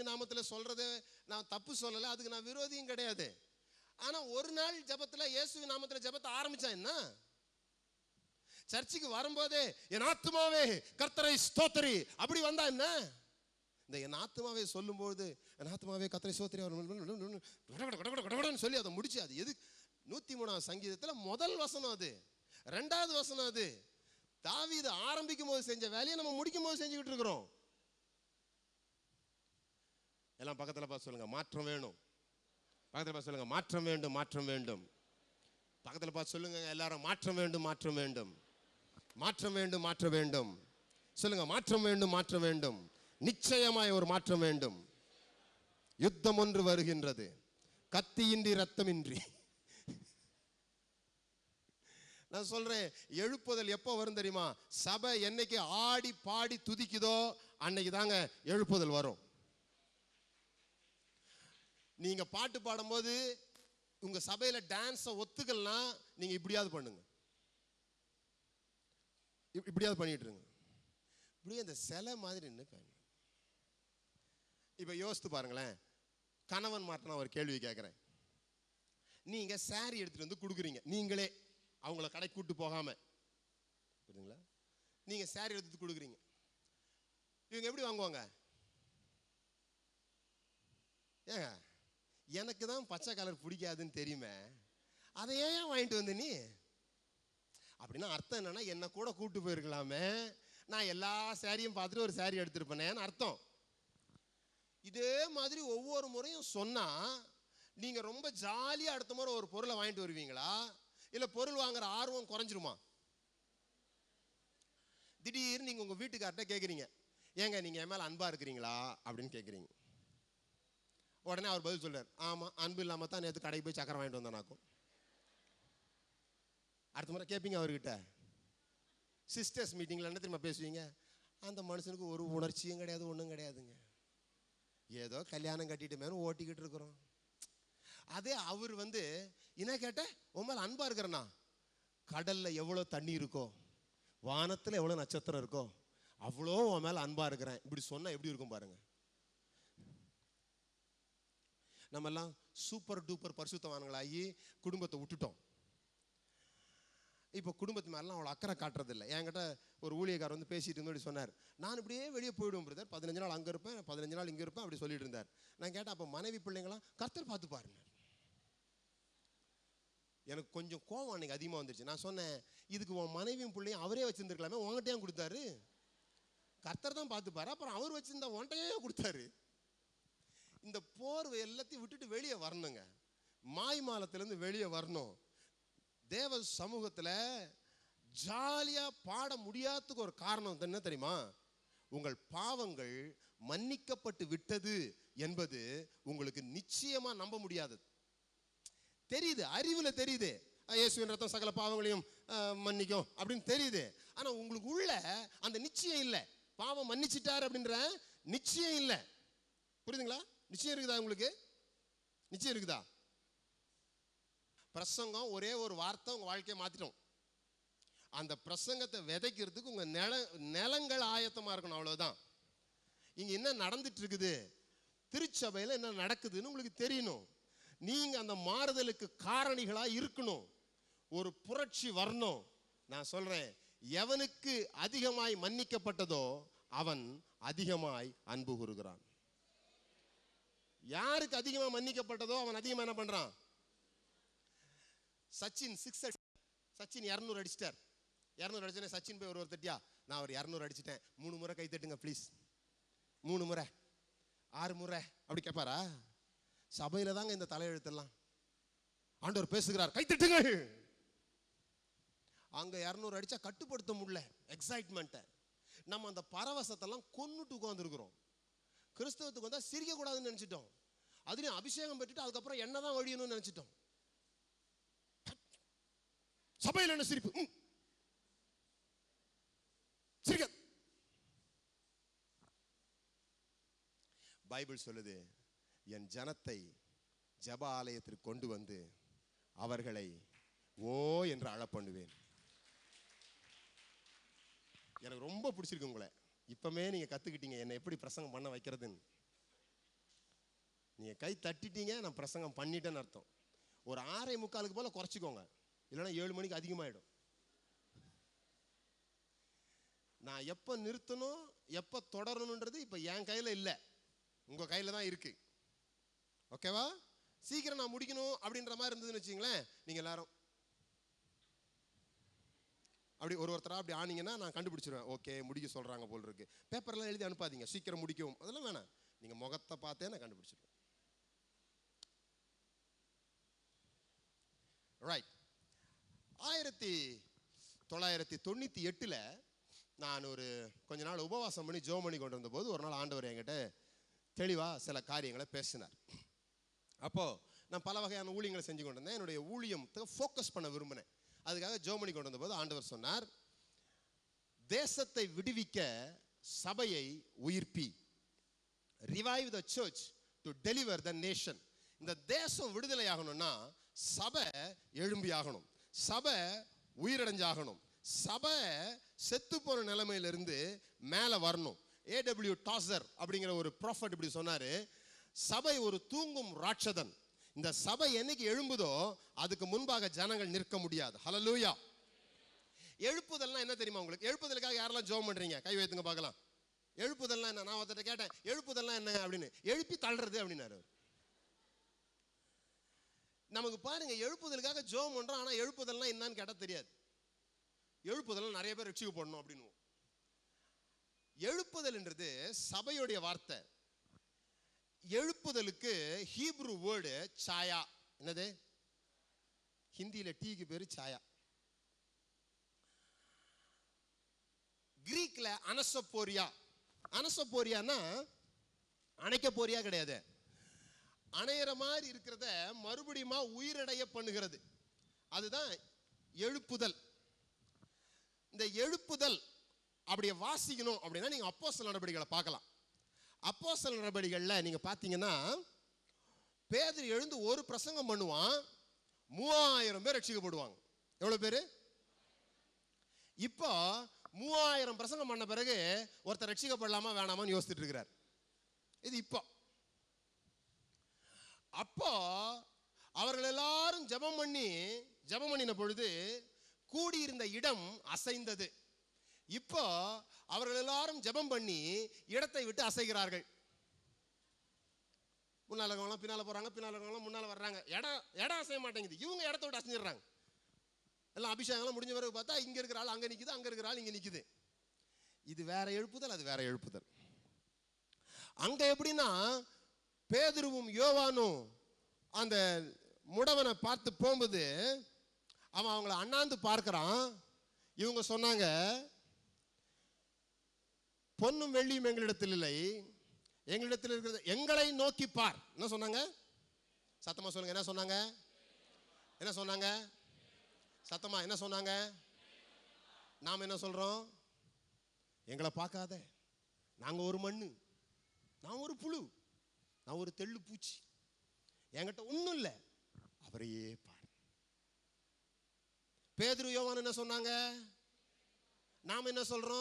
இயேசுவின் நாமத்தில் சொல்றதை நான் தப்பு சொல்லலை, அதுக்கு நான் விரோதியும் கிடையாது. ஆனால் ஒரு நாள் ஜபத்தில் இயேசுவின் நாமத்தில் ஜபத்தை ஆரம்பிச்சா என்ன? சர்ச்சுக்கு வரும்போதே என் ஆத்துமாவே கர்த்தரை ஸ்தோத்திரி அப்படி வந்தா என்ன? இந்த என் ஆத்துமாவே சொல்லும்போது என் ஆத்துமாவே கர்த்தரை ஸ்தோத்திரி சொல்லி அதை முடிச்சு, அது எது 103ஆம் சங்கீதத்தில் முதல் வசனம், அது 2வது வசனம். அது தாவீது ஆரம்பிக்கும் போது செஞ்ச வேலையை நம்ம முடிக்கும் போது செஞ்சுக்கிட்டு இருக்கிறோம். எல்லாம் பக்கத்தில் பார்த்து சொல்லுங்க, மாற்றம் வேணும். பக்கத்தில் பார்த்து சொல்லுங்க, மாற்றம் வேண்டும், மாற்றம் வேண்டும். பக்கத்தில் பார்த்து சொல்லுங்க எல்லாரும், மாற்றம் வேண்டும், மாற்றம் வேண்டும், மாற்றம் வேண்டும், மாற்ற வேண்டும். சொல்லுங்க, மாற்றம் வேண்டும், மாற்ற வேண்டும். நிச்சயமாய் ஒரு மாற்றம் வேண்டும். யுத்தம் ஒன்று வருகின்றது, கத்தியின்றி ரத்தமின்றி. நான் சொல்றேன், எழுப்புதல் எப்போ வரும் தெரியுமா? சபை என்னைக்கு ஆடி பாடி துதிக்குதோ அன்னைக்கு தாங்க எழுப்புதல் வரும். நீங்க பாட்டு பாடும்போது உங்க சபையில டான்ஸை ஒத்துக்கலனா நீங்க இப்படியாவது பண்ணுங்க, இப்படியாவது பண்ணிட்டு இருங்க. இப்படியே இந்த சிலை மாதிரி நின்று. இப்ப யோசித்து பாருங்களேன், கணவன் மாட்ட நான் ஒரு கேள்வி கேட்கிறேன். நீங்க சாரி எடுத்துட்டு வந்து கொடுக்குறீங்க, நீங்களே அவங்கள கடை கூட்டு போகாம, புரியுதுங்களா? நீங்க சாரி எடுத்து கொடுக்குறீங்க, இவங்க எப்படி வாங்குவாங்க? ஏங்க, எனக்கு தான் பச்சை கலர் பிடிக்காதுன்னு தெரியுமே, அதை ஏன் வாங்கிட்டு வந்து நீ? அப்படின்னா அர்த்தம் என்னன்னா, என்ன கூட கூட்டு போயிருக்கலாமே, நான் எல்லா சாரியும் பார்த்துட்டு ஒரு சாரி எடுத்திருப்பேனேன்னு அர்த்தம். இதே மாதிரி ஒவ்வொரு முறையும் சொன்னா நீங்க ரொம்ப ஜாலியா அடுத்த முறை ஒரு பொருளை வாங்கிட்டு வருவீங்களா, இல்ல பொருள் வாங்குற ஆர்வம் குறைஞ்சிருமா? திடீர்னு நீங்க உங்க வீட்டுக்கார்ட்ட கேட்குறீங்க, ஏங்க நீங்க என் மேல அன்பா இருக்கிறீங்களா அப்படின்னு கேட்குறீங்க. உடனே அவர் பதில் சொல்றார், ஆமா அன்பு இல்லாம தான் நேற்று கடைக்கு போய் சக்கரை வாங்கிட்டு வந்தானாக்கும். அடுத்த முறை கேட்பீங்க அவர்கிட்ட. சிஸ்டர்ஸ் மீட்டிங்ல என்ன தெரியுமா பேசுவீங்க? அந்த மனுஷனுக்கு ஒரு உணர்ச்சியும் கிடையாது, ஒன்றும் கிடையாதுங்க, ஏதோ கல்யாணம் கட்டிட்டு மேலும் ஓட்டிக்கிட்டு இருக்கிறோம். அதே அவர் வந்து என்ன கேட்ட, உன் மேல அன்பா இருக்கிறனா, கடல்ல எவ்வளோ தண்ணி இருக்கோ, வானத்தில் எவ்வளோ நட்சத்திரம் இருக்கோ, அவ்வளோ உன் மேல அன்பா இருக்கிறேன், இப்படி சொன்னா எப்படி இருக்கும் பாருங்க. நம்ம எல்லாம் சூப்பர் டூப்பர் பரிசுத்தவான்களாகி குடும்பத்தை விட்டுட்டோம். இப்போ குடும்பத்து மேலாம் அவ்வளோ அக்கறை காட்டுறது இல்லை. என்கிட்ட ஒரு ஊழியக்காரர் வந்து பேசிட்டு இருந்தோம் சொன்னார், நான் இப்படியே வெளியே போயிடுவேன் பிரதர், 15 நாள் அங்கே இருப்பேன், 15 நாள் இங்கே இருப்பேன் அப்படி சொல்லிட்டு இருந்தார். நான் கேட்டேன், அப்போ மனைவி பிள்ளைங்களாம் கர்த்தர் பார்த்து பாருங்க. எனக்கு கொஞ்சம் கோவம் அன்னைக்கு அதிகமாக வந்துருச்சு. நான் சொன்னேன், இதுக்கு உன் மனைவியும் பிள்ளையும் அவரே வச்சிருந்துருக்கலாமே, உங்கள்கிட்டயும் கொடுத்தாரு. கர்த்தர் தான் பார்த்துப்பாரு, அப்புறம் அவர் வச்சிருந்தா உன்கிட்டயே கொடுத்தாரு. இந்த போர்வை எல்லாத்தையும் விட்டுட்டு வெளியே வரணுங்க, மாய்மாலத்திலேருந்து வெளியே வரணும். தேவ சமூகத்தில் ஜாலியா பாட முடியாததுக்கு ஒரு காரணம் என்ன தெரியுமா? உங்கள் பாவங்கள் மன்னிக்கப்பட்டு விட்டது என்பது உங்களுக்கு நிச்சயமா நம்ப முடியாதது. தெரியுது, அறிவுல தெரியுது, இயேசுவின் ரத்தம் சகல பாவங்களையும் மன்னிக்கும் அப்படின்னு தெரியுது. ஆனா உங்களுக்கு உள்ள அந்த நிச்சயம் இல்லை, பாவம் மன்னிச்சிட்டார் அப்படின்ற நிச்சயம் இல்லை. புரியுதுங்களா? நிச்சயம் இருக்குதா உங்களுக்கு? நிச்சயம் இருக்குதா? பிரசங்கம் ஒரே ஒரு வார்த்தை உங்க வாழ்க்கையை மாத்திட்டோம். அந்த பிரசங்கத்தை விதைக்கிறதுக்கு உங்க நிலங்கள் ஆயத்தமா இருக்கணும், அவ்வளவுதான். இங்க என்ன நடந்துட்டு இருக்குது, திருச்சபையில் என்ன நடக்குதுன்னு உங்களுக்கு தெரியணும். நீங்க அந்த மாறுதலுக்கு காரணிகளா இருக்கணும். ஒரு புரட்சி வரணும். நான் சொல்றேன், எவனுக்கு அதிகமாய் மன்னிக்கப்பட்டதோ அவன் அதிகமாய் அன்பு கூறுகிறான். யாருக்கு அதிகமா மன்னிக்கப்பட்டதோ அவன் அதிகமா என்ன பண்றான்? சச்சின் 6 சச்சின் 200 அடிச்சிட்டார். 200 அடிச்சனே சச்சின் போய் ஒரு தட்டியா, நான் ஒரு 200 அடிச்சிட்டேன், 3 முறை கை தட்டுங்க ப்ளீஸ், 3 முறை 6 முறை அப்படி கேட்பாரா? சபையில தாங்க இந்த தலையெழுத்தெல்லாம். ஆண்டவர் பேசுகிறார், கை தட்டுங்கள். அங்க 200 அடிச்சா கட்டுப்படுத்த முடியல எக்ஸைட்மெண்ட்டை. நம்ம அந்த பரவசத்தெல்லாம் கொன்னுட்டு உட்கார்ந்துருக்கிறோம். கிறிஸ்தவத்துக்கு வந்தா சிரிக்க கூடாதுன்னு நினைச்சிட்டோம். அதுலயும் அபிஷேகம் பெற்றுட்டு அதுக்கப்புறம் என்னதான் வழியணும்னு நினைச்சிட்டோம். சபையில் என்ன சிரிப்பு, சிரிக்க. பைபிள் சொல்லுது, என் ஜனத்தை ஜெப ஆலயத்திற்கு கொண்டு வந்து அவர்களை ஓ என்று அழ பண்ணுவேன். எனக்கு ரொம்ப பிடிச்சிருக்கு உங்களை. இப்பமே நீங்க கத்துக்கிட்டீங்க என்ன எப்படி பிரசங்கம் பண்ண வைக்கிறதுன்னு. நீங்கள் கை தட்டிட்டீங்க, நான் பிரசங்கம் பண்ணிட்டேன்னு அர்த்தம். ஒரு 6:45 போல் குறைச்சிக்கோங்க, இல்லைன்னா 7 மணிக்கு அதிகமாகிடும். நான் எப்போ நிறுத்தணும் எப்போ தொடரணுன்றது இப்போ என் கையில் இல்லை, உங்கள் கையில் தான் இருக்குது. ஓகேவா? சீக்கிரம் நான் முடிக்கணும் அப்படின்ற மாதிரி இருந்ததுன்னு வச்சிங்களேன், நீங்கள் எல்லாரும் அப்படி ஒருத்தராக அப்படி ஆனீங்கன்னா நான் கண்டுபிடிச்சிருவேன். ஓகே, முடிக்க சொல்கிறாங்க போல் இருக்கு. பேப்பர்லாம் எழுதி அனுப்பாதீங்க, சீக்கிரம் முடிக்கவும் அதெல்லாம் வேணாம். நீங்கள் முகத்தை பார்த்தே நான் கண்டுபிடிச்சிருவேன். ரைட். 1998 நான் ஒரு கொஞ்ச நாள் உபவாசம் பண்ணி ஜெபம் பண்ணி கொண்டு வந்தபோது ஒரு நாள் ஆண்டவர் என்கிட்ட தெளிவாக சில காரியங்களை பேசினார். அப்போது நான் பல வகையான ஊழியங்களை செஞ்சு கொண்டு வந்தேன். என்னுடைய ஊழியத்தை ஃபோக்கஸ் பண்ண விரும்பினேன். அதுக்காக ஜெபம் பண்ணி கொண்டு வந்தபோது ஆண்டவர் சொன்னார், தேசத்தை விடுவிக்க சபையை உயிர்ப்பி. Revive the church to deliver the nation. இந்த தேசம் விடுதலை ஆகணும்னா சபை எழும்பி ஆகணும், சபை உயிரடைஞ்சாகணும், சபை செத்து போன நிலைமையிலிருந்து மேலே வரணும். A.W. டாசர் அப்படிங்கிற ஒரு ப்ராஃபட் இப்படி சொன்னார், சபை ஒரு தூங்கும் ராட்சதன். இந்த சபை என்னைக்கு எழும்புதோ அதுக்கு முன்பாக ஜனங்கள் நிற்க முடியாது. ஹல்லேலூயா. எழுப்புதல்னா என்ன தெரியுமா உங்களுக்கு? எழுப்புதலுக்காக யாரெல்லாம் ஜெபம் பண்றீங்க? கை வைத்துங்க பார்க்கலாம். எழுப்புதல்னா என்ன? நான் ஒருத்தர் கேட்டேன், எழுப்புதல்னா என்ன அப்படின்னு. எழுப்பி தள்ளுறது அப்படின்னாரு. நமக்கு பாருங்க, எழுப்புதலுக்காக ஜெபம் பண்றோம், ஆனா எழுப்புதல்னா என்னன்னு கேட்டா தெரியாது. எழுப்புதல் நிறைய பேர் ரட்சிக்கப்படணும் அப்படின்னு. எழுப்புதல்ன்றது சபையுடைய வார்த்தை. எழுப்புதலுக்கு ஹீப்ரு வேர்டு சாயா. என்னது? ஹிந்தியில டீக்கு பேரு சாயா, கிரீக்ல அனசப்போரியா. அனசப்போரியானா அணைக்க போரியா கிடையாது, அணையிற மாதிரி இருக்கிறத மறுபடியும் உயிரடைய பண்ணுகிறது. அதுதான் எழுப்புதல். இந்த எழுப்புதல் அப்படியே வாசிக்கணும் அப்படின்னா நீங்க அப்போஸ்தலர் நடபடிகளை பார்க்கலாம். அப்போஸ்தலர் நடபடிகளில் நீங்க பார்த்தீங்கன்னா, பேதுரு எழுந்து ஒரு பிரசங்கம் பண்ணுவான், 3000 பேர் ரட்சிக்கப்படுவாங்க. எவ்வளவு பேரு? இப்போ 3000 பிரசங்கம் பண்ண பிறகு ஒருத்தர் ரட்சிக்கப்படலாமா வேணாமான்னு யோசிச்சுட்டு இருக்கிறார். இது இப்போ. அப்போ அவர்கள் எல்லாரும் ஜெபம் பண்ணின பொழுது கூடியிருந்த இடம் அசைந்தது. இப்போ அவர்கள் எல்லாரும் ஜெபம் பண்ணி இடத்தை விட்டு அசைகிறார்கள். முன்னால இருக்கவங்க பின்னால போறாங்க, பின்னால இருக்கவங்க முன்னால வர்றாங்க. இடம் அசைய மாட்டேங்குது. இவங்க இடத்த விட்டு அசைஞ்சிடறாங்க. எல்லாம் அபிஷேகம்லாம் முடிஞ்ச பிறகு பார்த்தா இங்க இருக்கிற ஆள் அங்க நிக்குது, அங்க இருக்கிற ஆள் இங்க நிக்குது. இது வேற எழுப்புதல், அது வேற எழுப்புதல். அங்க எப்படின்னா, பேதுருவும் யோவானும் அந்த முடவனை பார்த்து போகும்போது அவன் அவங்கள அண்ணாந்து பார்க்கிறான். இவங்க சொன்னாங்க, பொன்னும் வெள்ளியும் எங்களிடத்தில் இல்லை, எங்களிடத்தில் இருக்கிறது எங்களை நோக்கி பார். என்ன சொன்னாங்க? சத்தமா சொல்லுங்க. என்ன சொன்னாங்க? என்ன சொன்னாங்க? சத்தமா என்ன சொன்னாங்க? நாம் என்ன சொல்றோம்? எங்களை பார்க்காத, நாங்க ஒரு மண்ணு, நான் ஒரு புழு, நான் ஒரு தெள்ளு பூச்சி, என்கிட்ட ஒன்றும் இல்லை, அவரையே பார். பேதுரு யோவான் என்ன சொன்னாங்க? நாம் என்ன சொல்றோம்?